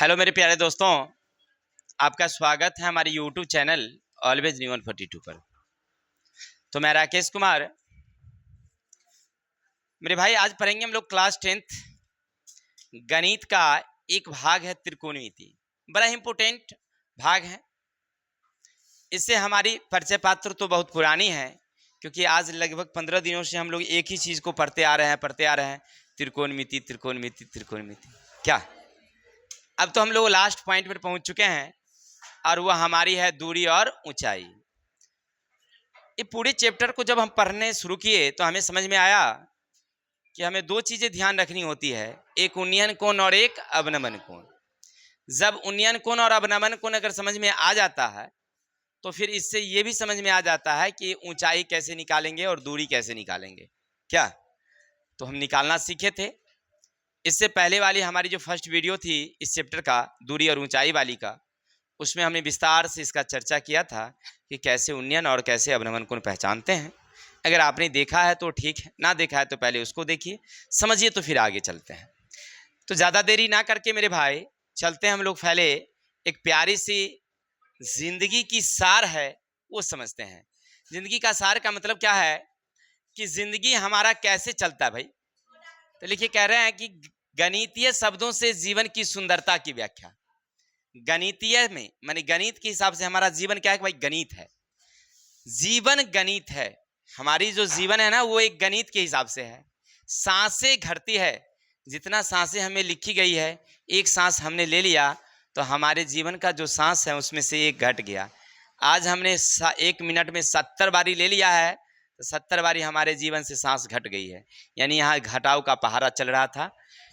Hello मेरे प्यारे दोस्तों, आपका स्वागत है हमारे यूट्यूब चैनल ऑलवेज न्यू 142 पर। तो मैं राकेश कुमार। मेरे भाई, आज पढ़ेंगे हम लोग क्लास 10th गणित का एक भाग है त्रिकोणमिति। बड़ा इम्पोर्टेंट भाग है। इससे हमारी परिचय पात्र तो बहुत पुरानी है, क्योंकि आज लगभग 15 दिनों से हम लोग एक ही चीज़ को पढ़ते आ रहे हैं त्रिकोणमिति त्रिकोणमिति त्रिकोणमिति। क्या अब तो हम लोग लास्ट पॉइंट पर पहुंच चुके हैं, और वह हमारी है दूरी और ऊंचाई। ये पूरे चैप्टर को जब हम पढ़ने शुरू किए तो हमें समझ में आया कि हमें दो चीजें ध्यान रखनी होती है, एक उन्नयन कोण और एक अवनमन कोण। जब उन्नयन कोण और अवनमन कोण अगर समझ में आ जाता है तो फिर इससे ये भी समझ में आ जाता है कि ऊंचाई कैसे निकालेंगे और दूरी कैसे निकालेंगे। क्या तो हम निकालना सीखे थे। इससे पहले वाली हमारी जो फर्स्ट वीडियो थी इस चैप्टर का, दूरी और ऊंचाई वाली का, उसमें हमने विस्तार से इसका चर्चा किया था कि कैसे उन्नयन और कैसे अवनमन कोण पहचानते हैं। अगर आपने देखा है तो ठीक है, ना देखा है तो पहले उसको देखिए, समझिए, तो फिर आगे चलते हैं। तो ज़्यादा देरी ना करके मेरे भाई चलते हैं हम लोग पहले एक प्यारी सी जिंदगी की सार है वो समझते हैं। जिंदगी का सार का मतलब क्या है कि जिंदगी हमारा कैसे चलता है भाई। तो लिखिए, कह रहे हैं कि गणितीय शब्दों से जीवन की सुंदरता की व्याख्या। गणितीय में माने गणित के हिसाब से हमारा जीवन क्या है कि भाई गणित है, जीवन गणित है। हमारी जो जीवन है ना वो एक गणित के हिसाब से है। सांसें घटती है, जितना सांसें हमें लिखी गई है, एक सांस हमने ले लिया तो हमारे जीवन का जो सांस है उसमें से एक घट गया। आज हमने 1 मिनट में 70 बारी ले लिया है तो 70 बारी हमारे जीवन से सांस घट गई है। यानी यहाँ घटाव का पहाड़ा चल रहा था,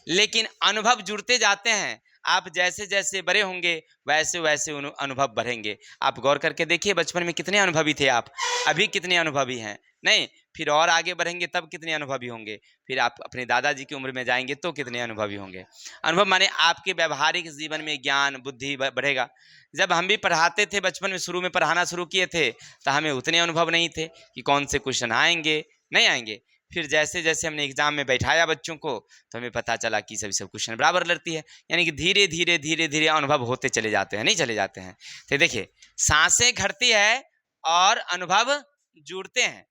लेकिन अनुभव जुड़ते जाते हैं। आप जैसे जैसे बड़े होंगे वैसे वैसे अनुभव बढ़ेंगे। आप गौर करके देखिए, बचपन में कितने अनुभवी थे आप, अभी कितने अनुभवी हैं। नहीं, फिर और आगे बढ़ेंगे तब कितने अनुभवी होंगे, फिर आप अपने दादाजी की उम्र में जाएंगे तो कितने अनुभवी होंगे। अनुभव माने आपके व्यवहारिक जीवन में ज्ञान बुद्धि बढ़ेगा। जब हम भी पढ़ाते थे बचपन में, शुरू में पढ़ाना शुरू किए थे तो हमें उतने अनुभव नहीं थे कि कौन से क्वेश्चन आएंगे नहीं आएंगे। फिर जैसे जैसे हमने एग्जाम में बैठाया बच्चों को तो हमें पता चला कि सभी सब क्वेश्चन बराबर लगती है। यानी कि धीरे धीरे धीरे धीरे अनुभव होते चले जाते हैं, नहीं चले जाते हैं। तो देखिए, सांसें घटती है और अनुभव जुड़ते हैं।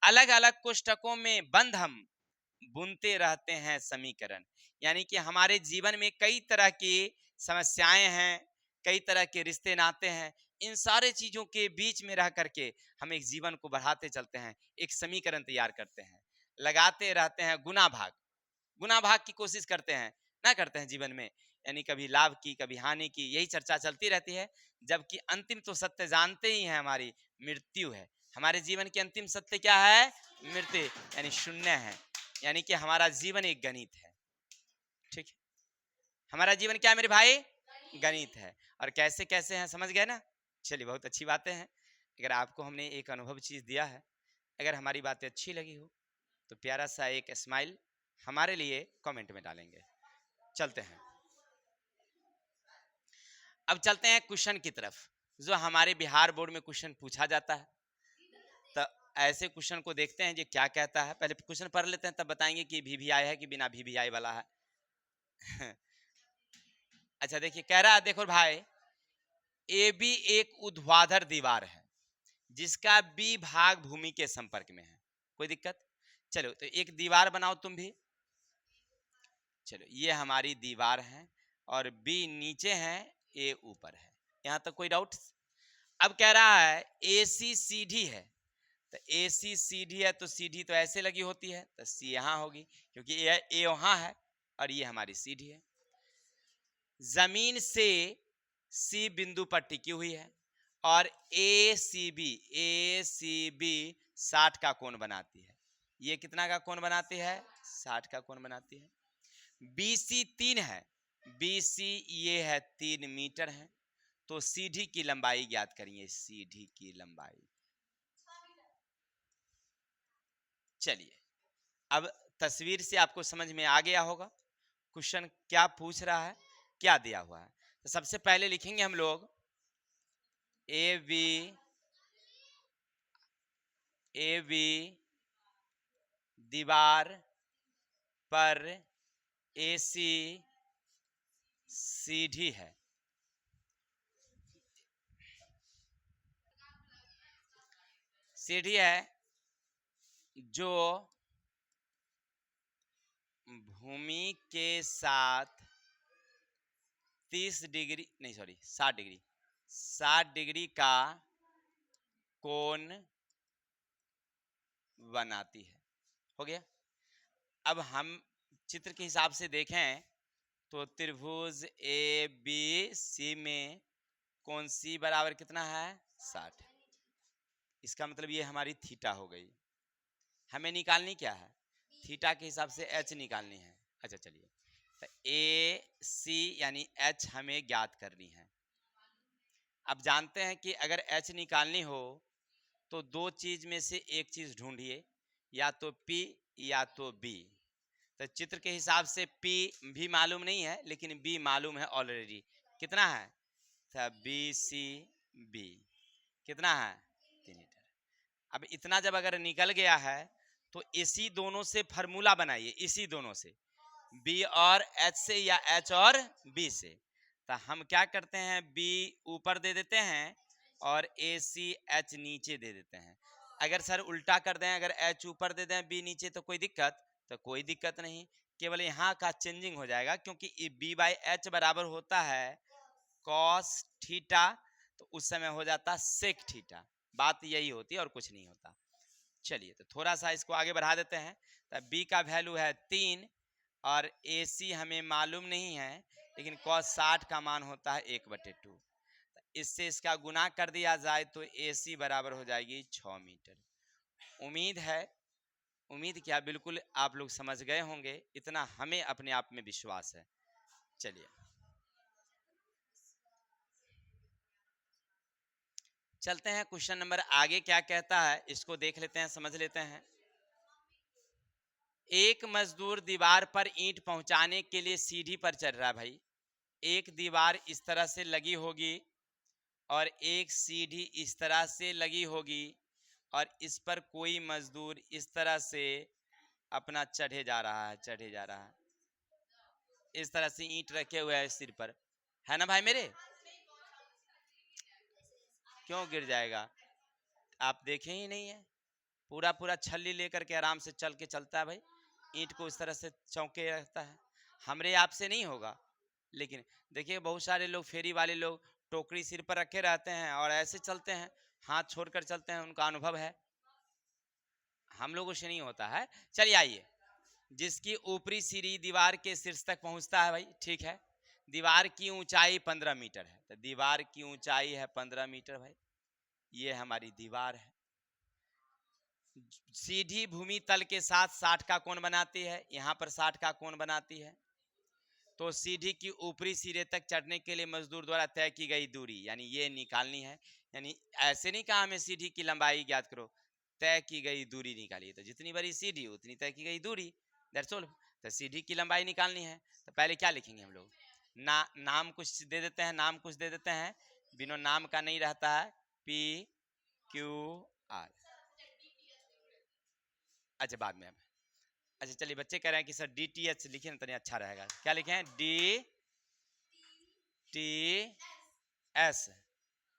अलग अलग कोष्ठकों में बंद हम बुनते रहते हैं समीकरण। यानी कि हमारे जीवन में कई तरह की समस्याएं हैं, कई तरह के रिश्ते नाते हैं। इन सारे चीजों के बीच में रह करके हम एक जीवन को बढ़ाते चलते हैं, एक समीकरण तैयार करते हैं, लगाते रहते हैं गुना भाग। गुना भाग की कोशिश करते हैं ना, करते हैं जीवन में। यानी कभी लाभ की कभी हानि की, यही चर्चा चलती रहती है। जबकि अंतिम तो सत्य जानते ही हैं, हमारी मृत्यु है। हमारे जीवन की अंतिम सत्य क्या है? मृत्यु, यानी शून्य है। यानी कि हमारा जीवन एक गणित है। ठीक है, हमारा जीवन क्या है मेरे भाई? गणित है। और कैसे कैसे हैं समझ गए ना। चलिए, बहुत अच्छी बातें हैं। अगर आपको हमने एक अनुभव चीज दिया है, अगर हमारी बातें अच्छी लगी हो तो प्यारा सा एक स्माइल हमारे लिए कमेंट में डालेंगे। चलते हैं, अब चलते हैं क्वेश्चन की तरफ, जो हमारे बिहार बोर्ड में क्वेश्चन पूछा जाता है। तो ऐसे क्वेश्चन को देखते हैं जो क्या कहता है। पहले क्वेश्चन पढ़ लेते हैं, तब बताएंगे कि VVI है कि बिना VVI वाला है। अच्छा देखिए, कह रहा है, देखो भाई, AB एक ऊर्ध्वाधर दीवार है जिसका B भाग भूमि के संपर्क में है। कोई दिक्कत? चलो तो एक दीवार बनाओ तुम भी। चलो, ये हमारी दीवार है और B नीचे है, A ऊपर है। यहां तक कोई डाउट? अब कह रहा है AC सीधी है, तो AC सीधी है तो सीधी तो ऐसे लगी होती है, तो C यहां होगी क्योंकि A वहां है और ये हमारी सीधी है। जमीन से C बिंदु पर टिकी हुई है और ACB 60 का कोण बनाती है। ये कितना का कोण बनाती है? 60 का कोण बनाती है। BC 3 है, BC ये है 3 मीटर है। तो CD की लंबाई ज्ञात करिए, CD की लंबाई। चलिए, अब तस्वीर से आपको समझ में आ गया होगा क्वेश्चन क्या पूछ रहा है, क्या दिया हुआ है। तो सबसे पहले लिखेंगे हम लोग AB दीवार पर AC सीधी है। सीधी है जो भूमि के साथ 30 डिग्री नहीं सॉरी 60 डिग्री 60 डिग्री का कोण बनाती है। हो गया। अब हम चित्र के हिसाब से देखें तो त्रिभुज ए बी सी में कोण सी बराबर कितना है 60। इसका मतलब ये हमारी थीटा हो गई। हमें निकालनी क्या है थीटा के हिसाब से एच निकालनी है। अच्छा चलिए तो ए सी यानी एच हमें ज्ञात करनी है। अब जानते हैं कि अगर एच निकालनी हो तो दो चीज में से एक चीज ढूंढिए, या तो P या तो B। तो चित्र के हिसाब से P भी मालूम नहीं है लेकिन B मालूम है ऑलरेडी। कितना है तो BCB कितना है 3 मीटर। अब इतना जब अगर निकल गया है तो इसी दोनों से फार्मूला बनाइए, इसी दोनों से B और H से या H और B से। तो हम क्या करते हैं B ऊपर दे देते हैं और ACH नीचे दे देते हैं। अगर सर उल्टा कर दें, अगर H ऊपर दे दें B नीचे तो कोई दिक्कत? तो कोई दिक्कत नहीं, केवल यहाँ का चेंजिंग हो जाएगा क्योंकि B/H बराबर होता है cos थीटा, तो उस समय हो जाता sec थीटा। बात यही होती है और कुछ नहीं होता। चलिए तो थोड़ा सा इसको आगे बढ़ा देते हैं। तो B का वैल्यू है 3 और AC हमें मालूम नहीं है लेकिन cos 60 का मान होता है 1/2। इससे इसका गुना कर दिया जाए तो AC बराबर हो जाएगी 6 मीटर। उम्मीद है, उम्मीद क्या बिल्कुल आप लोग समझ गए होंगे, इतना हमें अपने आप में विश्वास है। चलिए चलते हैं क्वेश्चन नंबर आगे क्या कहता है इसको देख लेते हैं, समझ लेते हैं। एक मजदूर दीवार पर ईंट पहुंचाने के लिए सीढ़ी पर चढ़ रहा है। भाई एक दीवार इस तरह से लगी होगी और एक सीढ़ी इस तरह से लगी होगी और इस पर कोई मजदूर इस तरह से अपना चढ़े जा रहा है, चढ़े जा रहा है। इस तरह से ईंट रखे हुए है सिर पर, है ना भाई मेरे? क्यों गिर जाएगा? आप देखे ही नहीं है, पूरा पूरा छल्ली लेकर के आराम से चल के चलता है भाई, ईंट को इस तरह से चौंके रहता है। हमरे आपसे नहीं होगा। लेकिन देखिए बहुत सारे लोग फेरी वाले लोग टोकरी सिर पर रखे रहते हैं और ऐसे चलते हैं, हाथ छोड़कर चलते हैं, उनका अनुभव है। हम लोगों से नहीं होता है। चलिए आइए, जिसकी ऊपरी सीढ़ी दीवार के शीर्ष तक पहुंचता है। भाई ठीक है, दीवार की ऊंचाई 15 मीटर है, तो दीवार की ऊंचाई है 15 मीटर। भाई ये हमारी दीवार है। सीधी भूमि तल के साथ 60 का कोण बनाती है, यहाँ पर 60 का कोण बनाती है। तो सीढ़ी की ऊपरी सिरे तक चढ़ने के लिए मजदूर द्वारा तय की गई दूरी यानी ये निकालनी है। यानी ऐसे नहीं कहा हमें सीढ़ी की लंबाई ज्ञात करो, तय की गई दूरी निकालिए। तो जितनी बड़ी सीढ़ी उतनी तय की गई दूरी, दैट्स ऑल। तो सीढ़ी की लंबाई निकालनी है तो पहले क्या लिखेंगे हम लोग, नाम कुछ दे देते हैं, नाम कुछ दे देते हैं, बिना नाम का नहीं रहता है, PQR। अच्छा बाद में, अच्छा चलिए बच्चे कह रहे हैं कि सर DTH लिखे ना तो अच्छा रहेगा। क्या लिखे? DTS।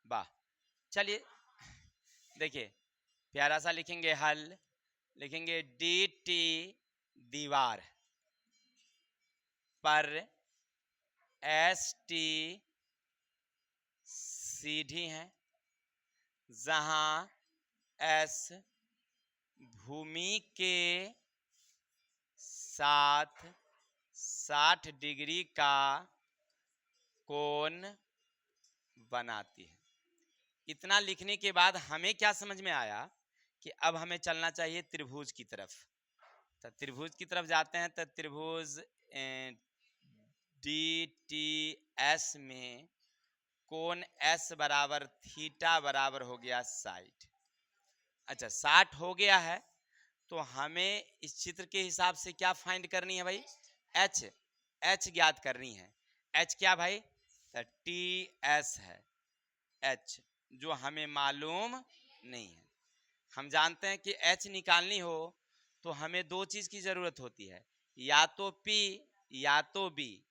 वाह, चलिए देखिए प्यारा सा लिखेंगे हल, लिखेंगे DT दीवार पर ST सीढ़ी है, जहां S भूमि के साथ 60 डिग्री का कोण बनाती है। इतना लिखने के बाद हमें क्या समझ में आया कि अब हमें चलना चाहिए त्रिभुज की तरफ। तो त्रिभुज की तरफ जाते हैं। तो त्रिभुज DTS में कोण S बराबर थीटा बराबर हो गया 60। अच्छा 60 हो गया है तो हमें इस चित्र के हिसाब से क्या फाइंड करनी है भाई? H ज्ञात करनी है। H क्या भाई? तो TS है H, जो हमें मालूम नहीं है। हम जानते हैं कि H निकालनी हो तो हमें दो चीज की जरूरत होती है, या तो P या तो B।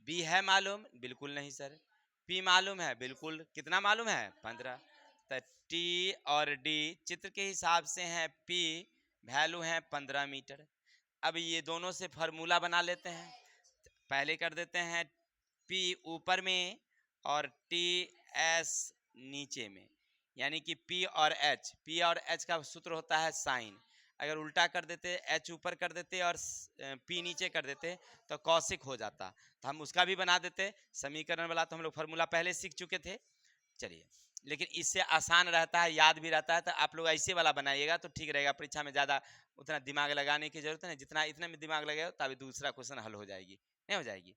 बी है मालूम? बिल्कुल नहीं सर। पी मालूम है? बिल्कुल। कितना मालूम है? 15। तो टी और डी चित्र के हिसाब से है, पी वैल्यू है 15 मीटर। अब ये दोनों से फार्मूला बना लेते हैं। पहले कर देते हैं पी ऊपर में और टी एस नीचे में, यानी कि पी और एच का सूत्र होता है साइन। अगर उल्टा कर देते, एच ऊपर कर देते और पी नीचे कर देते तो कौशिक हो जाता। तो हम उसका भी बना देते समीकरण वाला, तो हम लोग फार्मूला पहले सीख चुके थे। चलिए, लेकिन इससे आसान रहता है, याद भी रहता है, तो आप लोग ऐसे वाला बनाइएगा तो ठीक रहेगा। परीक्षा में ज़्यादा उतना दिमाग लगाने की जरूरत नहीं, जितना इतने में दिमाग लगेगा तभी दूसरा क्वेश्चन हल हो जाएगी, नहीं हो जाएगी।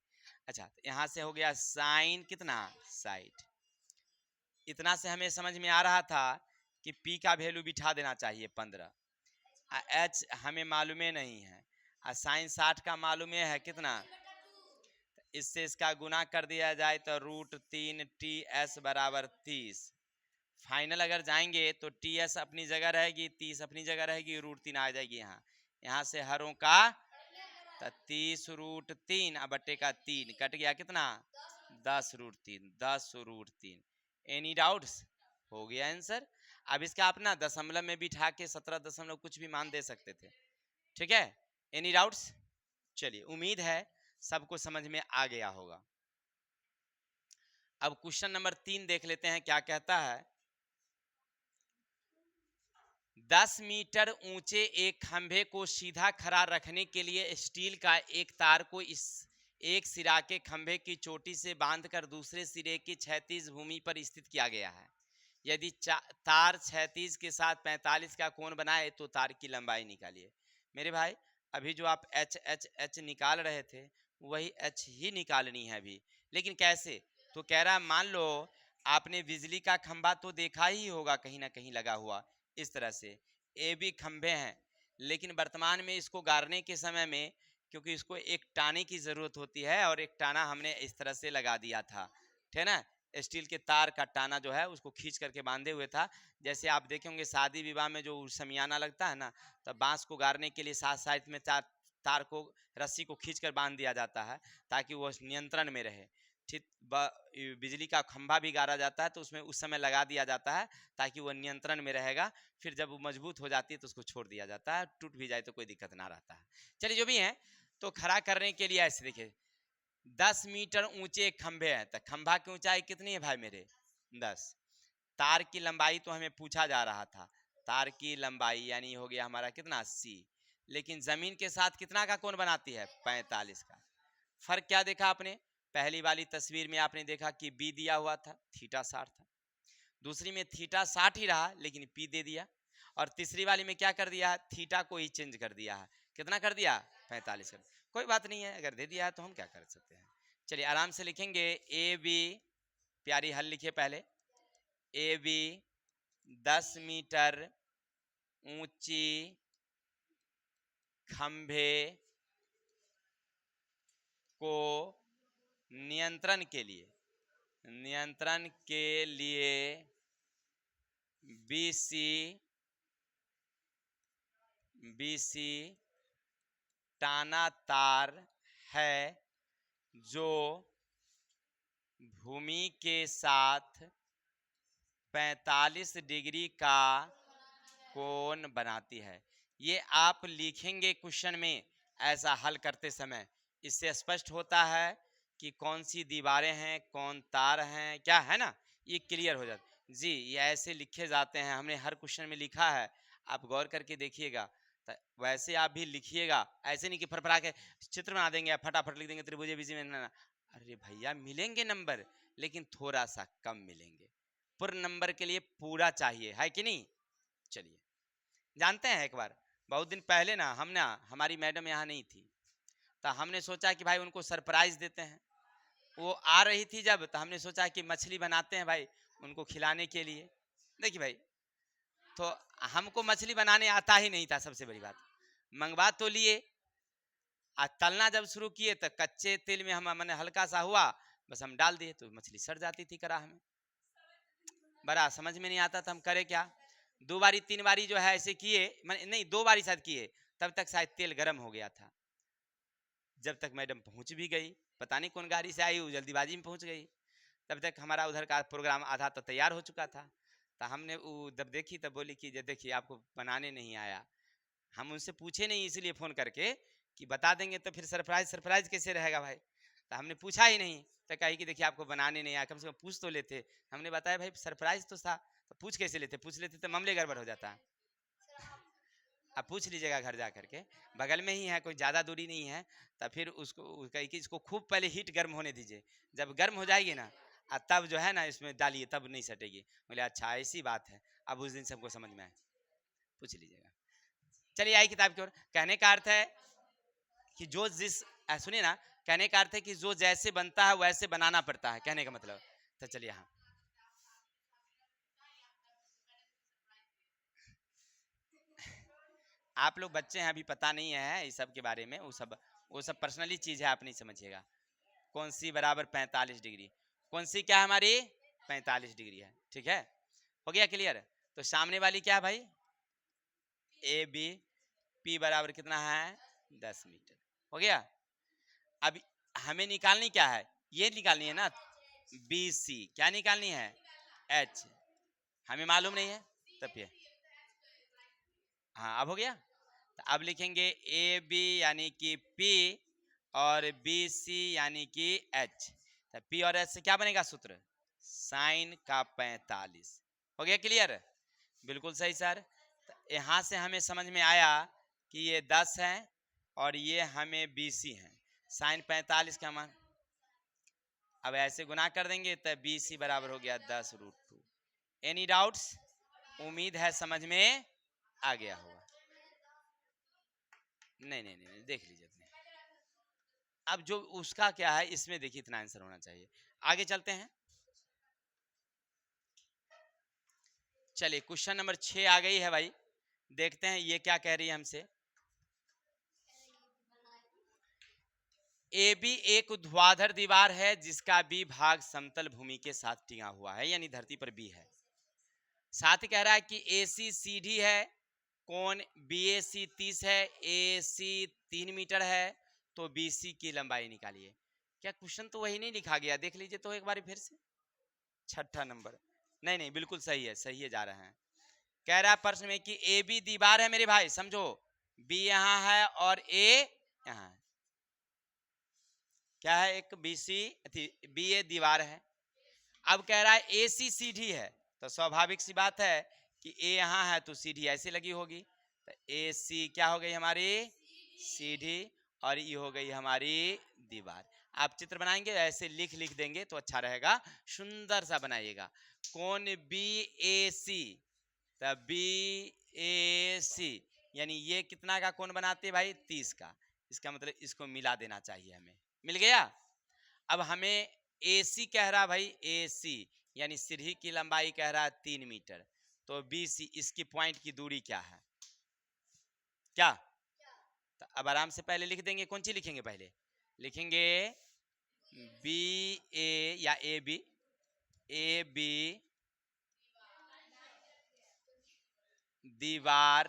अच्छा, तो यहाँ से हो गया साइन कितना? 60। इतना से हमें समझ में आ रहा था कि पी का वैल्यू बिठा देना चाहिए 15। एच हमें मालूम नहीं है, साइन 60 का मालूम है कितना? इससे इसका गुना कर दिया जाए तो √3 टी एस बराबर 30। फाइनल अगर जाएंगे तो टी एस अपनी जगह रहेगी, 30 अपनी जगह रहेगी, √3 आ जाएगी। यहाँ से हरों का तो 30 √3 अब बट्टे का 3 कट गया कितना? 10 √3, 10 √3। Any doubts? हो गया आंसर। अब इसका अपना दशमलव में बिठा के 17 दशमलव कुछ भी मान दे सकते थे। ठीक है, एनी डाउट्स? चलिए, उम्मीद है सबको समझ में आ गया होगा। अब क्वेश्चन नंबर 3 देख लेते हैं क्या कहता है। 10 मीटर ऊंचे एक खंभे को सीधा खड़ा रखने के लिए स्टील का एक तार को इस एक सिरा के खंभे की चोटी से बांधकर दूसरे सिरे की क्षैतिज भूमि पर स्थित किया गया है। यदि तार क्षैतिज के साथ 45 का कोण बनाए तो तार की लंबाई निकालिए। मेरे भाई, अभी जो आप एच एच एच निकाल रहे थे वही एच ही निकालनी है अभी, लेकिन कैसे? तो कह रहा मान लो आपने बिजली का खंभा तो देखा ही होगा कहीं ना कहीं लगा हुआ, इस तरह से ए बी खंभे हैं, लेकिन वर्तमान में इसको गाड़ने के समय में क्योंकि इसको एक टाने की जरूरत होती है और एक टाना हमने इस तरह से लगा दिया था, ठीक ना। स्टील के तार का टाना जो है उसको खींच करके बांधे हुए था। जैसे आप देखेंगे शादी विवाह में जो समियाना लगता है ना, तो बांस को गाड़ने के लिए साथ साइड में तार को रस्सी को खींच कर बांध दिया जाता है ताकि वो नियंत्रण में रहे। ठीक, बिजली का खंभा भी गाड़ा जाता है तो उसमें उस समय लगा दिया जाता है ताकि वो नियंत्रण में रहेगा। फिर जब वो मजबूत हो जाती है तो उसको छोड़ दिया जाता है, टूट भी जाए तो कोई दिक्कत ना रहता है। चलिए, जो भी है तो खड़ा करने के लिए ऐसे देखिए 10 मीटर ऊंचे खंभे हैं, तो खंभा की ऊंचाई कितनी है भाई मेरे? 10। तार की लंबाई तो हमें पूछा जा रहा था, तार की लंबाई यानी हो गया हमारा कितना? 80। लेकिन जमीन के साथ कितना का कोण बनाती है? 45 का। फर्क क्या देखा आपने? पहली वाली तस्वीर में आपने देखा कि बी दिया हुआ था, थीटा 60 था। दूसरी में थीटा 60 ही रहा लेकिन पी दे दिया। और तीसरी वाली में क्या कर दिया? थीटा को ही चेंज कर दिया है। कितना कर दिया? 45 कर। कोई बात नहीं है, अगर दे दिया है तो हम क्या कर सकते हैं। चलिए, आराम से लिखेंगे। ए बी, प्यारी हल लिखिए पहले। ए बी 10 मीटर ऊंची खंभे को नियंत्रण के लिए बीसी टाना तार है जो भूमि के साथ 45 डिग्री का कोण बनाती है। ये आप लिखेंगे क्वेश्चन में ऐसा हल करते समय, इससे स्पष्ट होता है कि कौन सी दीवारें हैं, कौन तार हैं, क्या है ना, ये क्लियर हो जाता जी। ये ऐसे लिखे जाते हैं, हमने हर क्वेश्चन में लिखा है, आप गौर करके देखिएगा। तो वैसे आप भी लिखिएगा, ऐसे नहीं कि फरफरा के चित्र बना देंगे, फटाफट लिख देंगे त्रिभुज बीजी में ना। अरे भैया, मिलेंगे नंबर लेकिन थोड़ा सा कम मिलेंगे। पूर्ण नंबर के लिए पूरा चाहिए, है कि नहीं। चलिए, जानते हैं एक बार बहुत दिन पहले ना हमारी मैडम यहाँ नहीं थी, तो हमने सोचा कि भाई उनको सरप्राइज देते हैं। वो आ रही थी जब, तो हमने सोचा कि मछली बनाते हैं भाई उनको खिलाने के लिए। देखिए भाई, तो हमको मछली बनाने आता ही नहीं था, सबसे बड़ी बात। मंगवा तो लिए, आज तलना जब शुरू किए तो कच्चे तेल में हम मैंने हल्का सा हुआ, बस हम डाल दिए तो मछली सड़ जाती थी कराह में। बड़ा समझ में नहीं आता था हम करे क्या। 2 बारी 3 बारी जो है ऐसे किए, नहीं 2 बारी शायद किए, तब तक शायद तेल गर्म हो गया था। जब तक मैडम पहुंच भी गई, पता नहीं कौन गाड़ी से आई, वो जल्दीबाजी में पहुंच गई, तब तक हमारा उधर का प्रोग्राम आधा तो तैयार हो चुका था। तो हमने वो जब देखी तब बोली कि देखिए आपको बनाने नहीं आया। हम उनसे पूछे नहीं इसलिए फ़ोन करके कि बता देंगे तो फिर सरप्राइज सरप्राइज कैसे रहेगा भाई, तो हमने पूछा ही नहीं। तो कही कि देखिए आपको बनाने नहीं आया, कम से कम पूछ तो लेते। हमने बताया भाई सरप्राइज तो था, तो पूछ कैसे लेते, पूछ लेते तो मामले गड़बड़ हो जाता। आप पूछ लीजिएगा घर जा करके, बगल में ही है, कोई ज़्यादा दूरी नहीं है। तो फिर उसको कही कि इसको खूब पहले हीट गर्म होने दीजिए, जब गर्म हो जाएगी ना तब जो है ना इसमें डालिए, तब नहीं सटेगी। बोले अच्छा ऐसी बात है। अब उस दिन सबको समझ में आए, पूछ लीजिएगा। चलिए आई किताब की ओर। कहने का अर्थ है कि जो जिस सुनिए ना, कहने का अर्थ है कि जो जैसे बनता है वैसे बनाना पड़ता है, कहने का मतलब। तो चलिए हाँ, आप लोग बच्चे हैं, अभी पता नहीं है इस सब के बारे में, वो सब पर्सनली चीज है, आप नहीं समझिएगा। कौन सी बराबर 45 डिग्री, कौन सी क्या है हमारी 45 डिग्री है, ठीक है। हो गया क्लियर। तो सामने वाली क्या है भाई, ए बी, पी बराबर कितना है 10 मीटर। हो गया। अब हमें निकालनी क्या है, ये निकालनी है ना बी सी, क्या निकालनी है एच, हमें मालूम नहीं है तब ये। हाँ अब हो गया। तो अब लिखेंगे ए बी यानी कि पी और बी सी यानी कि एच। तो पी और एच से क्या बनेगा सूत्र, साइन का 45। हो गया क्लियर, बिल्कुल सही सर। तो यहाँ से हमें समझ में आया कि ये 10 है और ये हमें बी सी है, साइन 45 का मान। अब ऐसे गुना कर देंगे तो बी सी बराबर हो गया 10√2। एनी डाउट्स, उम्मीद है समझ में आ गया होगा। नहीं नहीं नहीं, देख लीजिए अपने। अब जो उसका क्या है इसमें देखिए इतना आंसर होना चाहिए। आगे चलते हैं, चलिए क्वेश्चन नंबर 6 आ गई है भाई, देखते हैं ये क्या कह रही है हमसे। ए बी एक ऊर्ध्वाधर दीवार है जिसका बी भाग समतल भूमि के साथ टिका हुआ है, यानी धरती पर बी है। साथ ही कह रहा है कि ए सी सीधी है, कोण बी ए सी 30 है, ए सी 3 मीटर है, तो बी सी की लंबाई निकालिए। क्या क्वेश्चन तो वही नहीं लिखा गया, देख लीजिए तो एक बार फिर से। छठा नंबर, नहीं नहीं बिल्कुल सही है, सही है जा रहे हैं। कह रहा है प्रश्न में कि ए बी दीवार है मेरे भाई, समझो बी यहाँ है और ए यहाँ है। क्या है, एक बी सी बी ए दीवार है। अब कह रहा है ए सी सीधी है, तो स्वाभाविक सी बात है कि ए यहाँ है तो सीधी ऐसे लगी होगी। तो ए सी क्या हो गई हमारी सीधी, और ये हो गई हमारी दीवार। आप चित्र बनाएंगे ऐसे लिख लिख देंगे तो अच्छा रहेगा, सुंदर सा बनाइएगा। कौन बी ए सी, तब बी ए सी यानी ये कितना का कोण बनाते हैं भाई 30 का, इसका मतलब इसको मिला देना चाहिए, हमें मिल गया। अब हमें ए सी कह रहा भाई, ए सी यानी सीढ़ी की लंबाई कह रहा है 3 मीटर, तो बी सी इसकी पॉइंट की दूरी क्या है, क्या। तो अब आराम से पहले लिख देंगे, कौन सी लिखेंगे पहले, लिखेंगे बी ए या ए बी दीवार,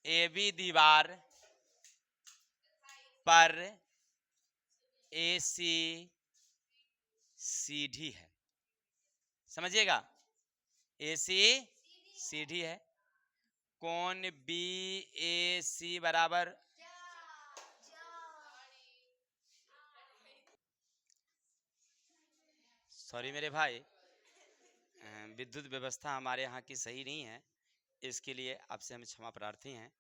ए बी दीवार पर ए सी सीधी है, समझिएगा ए सी सीधी है। कौन बी ए सी बराबर, सॉरी मेरे भाई, विद्युत व्यवस्था हमारे यहाँ की सही नहीं है, इसके लिए आपसे हम क्षमा प्रार्थी हैं।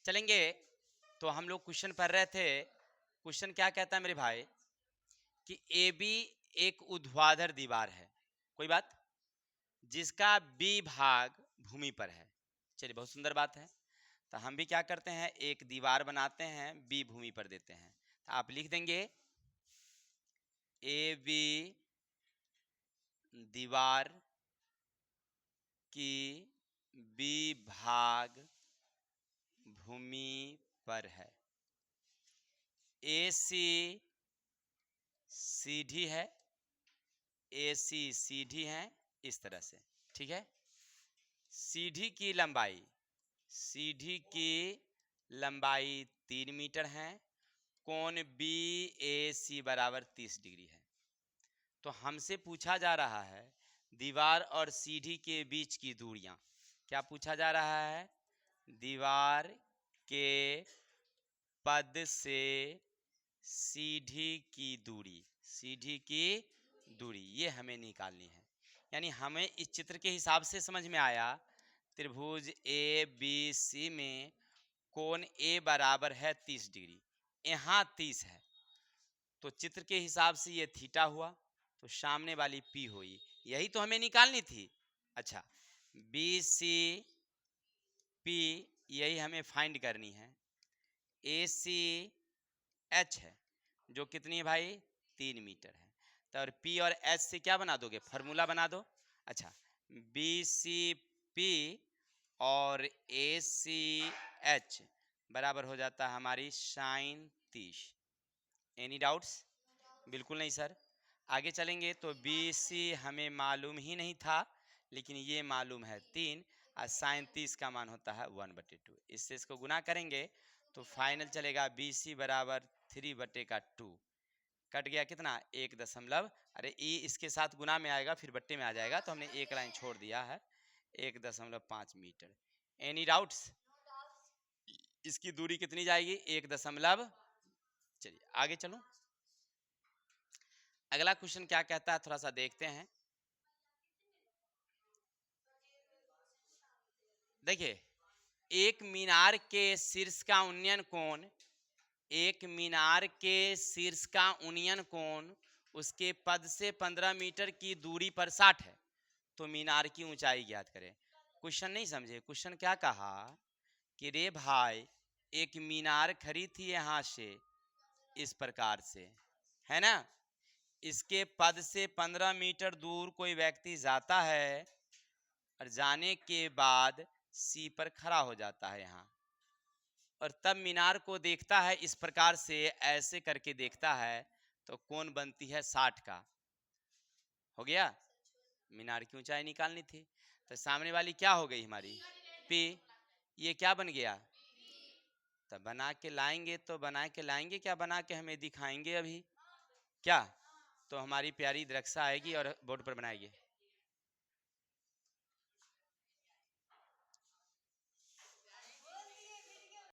चलेंगे, तो हम लोग क्वेश्चन पढ़ रहे थे। क्वेश्चन क्या कहता है मेरे भाई कि ए बी एक ऊर्ध्वाधर दीवार है, कोई बात, जिसका बी भाग भूमि पर है। चलिए बहुत सुंदर बात है। तो हम भी क्या करते हैं, एक दीवार बनाते हैं, बी भूमि पर देते हैं। तो आप लिख देंगे ए बी दीवार की बी भाग भूमि पर है, ए सी सीधी है, ए सी सीधी है, इस तरह से, ठीक है। सीधी की लंबाई, सीधी की लंबाई 3 मीटर है, कोण बी ए सी बराबर 30 डिग्री है। तो हमसे पूछा जा रहा है दीवार और सीढ़ी के बीच की दूरियां। क्या पूछा जा रहा है? दीवार के पद से सीढ़ी की दूरी, सीढ़ी की दूरी ये हमें निकालनी है। यानी हमें इस चित्र के हिसाब से समझ में आया त्रिभुज ए बी सी में कोण ए बराबर है 30 डिग्री, यहाँ 30 है, तो चित्र के हिसाब से ये थीटा हुआ, तो सामने वाली पी हुई, यही तो हमें निकालनी थी। अच्छा, बी सी पी यही हमें फाइंड करनी है। ए सी एच है जो कितनी है भाई? 3 मीटर है। तो और पी और एच से क्या बना दोगे? फॉर्मूला बना दो। अच्छा, बी सी पी और ए सी एच बराबर हो जाता है हमारी साइन 30। Any doubts? बिल्कुल नहीं सर। आगे चलेंगे तो बी सी हमें मालूम ही नहीं था, लेकिन ये मालूम है 3 और साइन 30 का मान होता है 1/2। इससे इसको गुना करेंगे तो फाइनल चलेगा बी सी बराबर 3/2। कट गया कितना? 1 अरे ई इसके साथ गुना में आएगा फिर बट्टे में आ जाएगा, तो हमने एक लाइन छोड़ दिया है, 1.5 मीटर। Any doubts? इसकी दूरी कितनी जाएगी? 1 चलिए आगे चलो। अगला क्वेश्चन क्या कहता है थोड़ा सा देखते हैं। देखिए, एक मीनार के शीर्ष का उन्नयन कोण, एक मीनार के शीर्ष का उन्नयन कोण उसके पद से 15 मीटर की दूरी पर 60 है, तो मीनार की ऊंचाई ज्ञात करें। क्वेश्चन नहीं समझे? क्वेश्चन क्या कहा कि रे भाई एक मीनार खड़ी थी यहाँ से इस प्रकार से, है ना, इसके पद से 15 मीटर दूर कोई व्यक्ति जाता है और जाने के बाद सी पर खड़ा हो जाता है यहाँ, और तब मीनार को देखता है इस प्रकार से, ऐसे करके देखता है, तो कोण बनती है 60 का। हो गया? मीनार की ऊंचाई निकालनी थी, तो सामने वाली क्या हो गई हमारी? पी। ये क्या बन गया? तो बना के लाएंगे, तो बना के लाएंगे क्या? बना के हमें दिखाएंगे अभी क्या? तो हमारी प्यारी दृक्षा आएगी और बोर्ड पर बनाएगी।